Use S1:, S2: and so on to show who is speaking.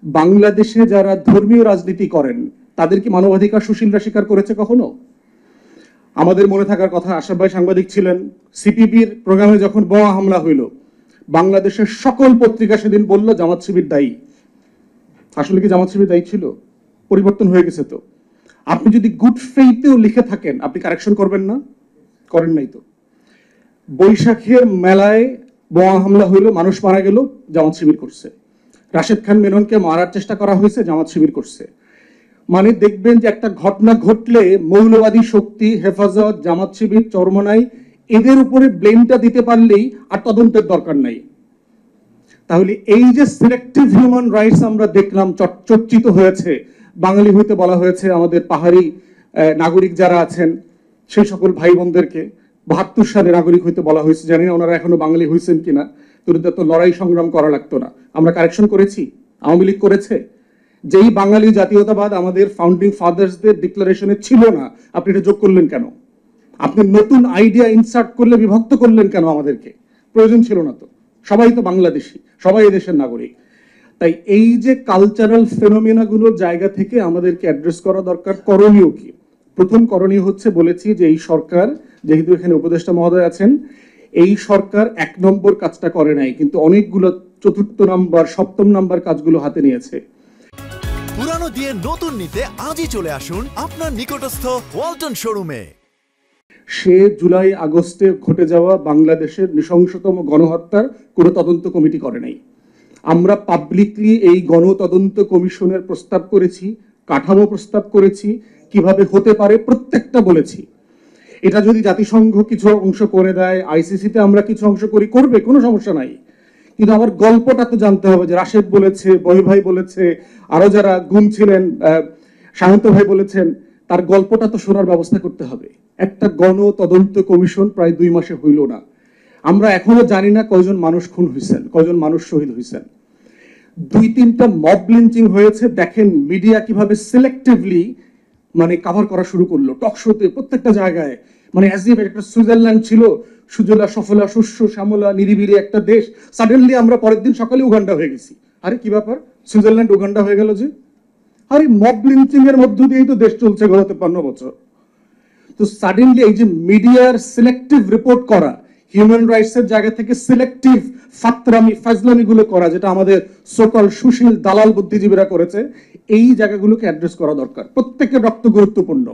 S1: বাংলাদেশে যারা ধর্মীয় রাজনীতি করেন তাদের কি মানবাধিকার সুশীলরা স্বীকার করেছে কখনো? আমাদের মনে থাকার কথা, আশরাফ ভাই সাংবাদিক ছিলেন, সিপিবির প্রোগ্রামে যখন বোমা হামলা হইল, বাংলাদেশের সকল পত্রিকা সেদিন বলল জামাত শিবির দায়ী। আসলে কি জামাত শিবির দায়ী ছিল? পরিবর্তন হয়ে গেছে তো। আপনি যদি গুড ফেইথেও লিখে থাকেন, আপনি কারেকশন করবেন না? করেন নাই তো। বৈশাখের মেলায় বোমা হামলা হইল, মানুষ মারা গেল, জামাত শিবির করছে। রাশেদ খান মেননকে মারার চেষ্টা করা হয়েছে, জামাত শিবির করছে। মানে দেখবেন যে একটা ঘটনা ঘটলে মৌলবাদী শক্তি, হেফাজত, জামাত শিবির, চরমনাই এদের উপরে ব্লেমটা দিতে পারলেই আর তদন্তের দরকার নাই। তাহলে এই যে সিলেক্টিভ হিউম্যান রাইটস আমরা দেখলাম চর্চিত হয়েছে, বাঙালি হইতে বলা হয়েছে আমাদের পাহাড়ি নাগরিক যারা আছেন সেই সকল ভাই বোনদেরকে 72 সালে নাগরিক হইতে বলা হয়েছে। জানি না ওনারা এখনো বাঙালি হয়েছেন কিনা, তোদের তো লড়াই সংগ্রাম করা লাগতো না। আমরা কারেকশন করেছি, আওয়ামী লীগ করেছে। যেই বাঙালি জাতীয়তাবাদ আমাদের ফাউন্ডিং ফাদার্সদের ডিক্লারেশনে ছিল না, আপনি এটা যোগ করলেন কেন? আপনি নতুন আইডিয়া ইনসার্ট করলে বিভক্ত করলেন কেন? আমাদেরকে প্রয়োজন ছিল না তো, সবাই তো বাংলাদেশি, সবাই দেশের নাগরিক। তাই এই যে কালচারাল ফেনোমেনাগুলোর জায়গা থেকে আমাদেরকে অ্যাড্রেস করা দরকার। করণীয় কি? প্রথম করণীয় হচ্ছে, বলেছি যে এই সরকার, যেহেতু এখানে উপদেষ্টা মহোদয় আছেন, এই সরকার 1 নম্বর কাজটা করে নাই, কিন্তু অনেকগুলো 4র্থ নাম্বার 7ম নাম্বার কাজগুলো হাতে নিয়েছে।
S2: পুরানো দিয়ে নতুন নিতে আজই চলে আসুন আপনার নিকটস্থ ওয়ালটন শোরুমে।
S1: সে জুলাই আগস্টে ঘটে যাওয়া বাংলাদেশের নৃশংসতম গণহত্যার কোনো তদন্ত কমিটি করে নাই। আমরা পাবলিকলি এই গণতদন্ত কমিশনের প্রস্তাব করেছি, কাঠামো প্রস্তাব করেছি, কিভাবে হতে পারে প্রত্যেকটা বলেছি। এটা যদি জাতিসংঘ কিছু অংশ করে দেয়, আইসিসিতে আমরা কিছু অংশ করি, করবে, কোনো সমস্যা নাই। কিন্তু আমার গল্পটা তো জানতে হবে, যে রাশেদ বলেছে, বহি ভাই বলেছে, আরো যারা গুণ ছিলেন, সায়ন্ত ভাই বলেছেন, তার গল্পটা তো শোনার ব্যবস্থা করতে হবে। একটা গণ তদন্ত কমিশন প্রায় 2 মাসে হইল না। আমরা এখনো জানি না কয়জন মানুষ খুন হয়েছেন, কয়জন মানুষ শহীদ হয়েছেন। 2-3টা মব লিঞ্চিং হয়েছে। দেখেন মিডিয়া কিভাবে সিলেক্টিভলি মানে কাভার করা শুরু করলো, টক শোতে, প্রত্যেকটা জায়গায়। মানে অ্যাজ ইফ একটা সুইজারল্যান্ড ছিল, সুজলা সফলা শস্য শ্যামলা নিরিবিলি একটা দেশ, সাডেনলি আমরা পরের দিন সকালে উগান্ডা হয়ে গেছি। আরে কি ব্যাপার, সুইজারল্যান্ড উগান্ডা হয়ে গেল যে? আরে মব লিঞ্চিং এর মধ্য দিয়েই তো দেশ চলছে গত 53 বছর। তো সাডেনলি এই যে মিডিয়ার সিলেক্টিভ রিপোর্ট করা, হিউম্যান রাইটস এর জায়গা থেকে সিলেক্টিভ ফাজলামি গুলো করা, যেটা আমাদের সকল সুশীল দালাল বুদ্ধিজীবীরা করেছে, এই জায়গাগুলোকে অ্যাড্রেস করা দরকার। প্রত্যেকের রক্ত গুরুত্বপূর্ণ।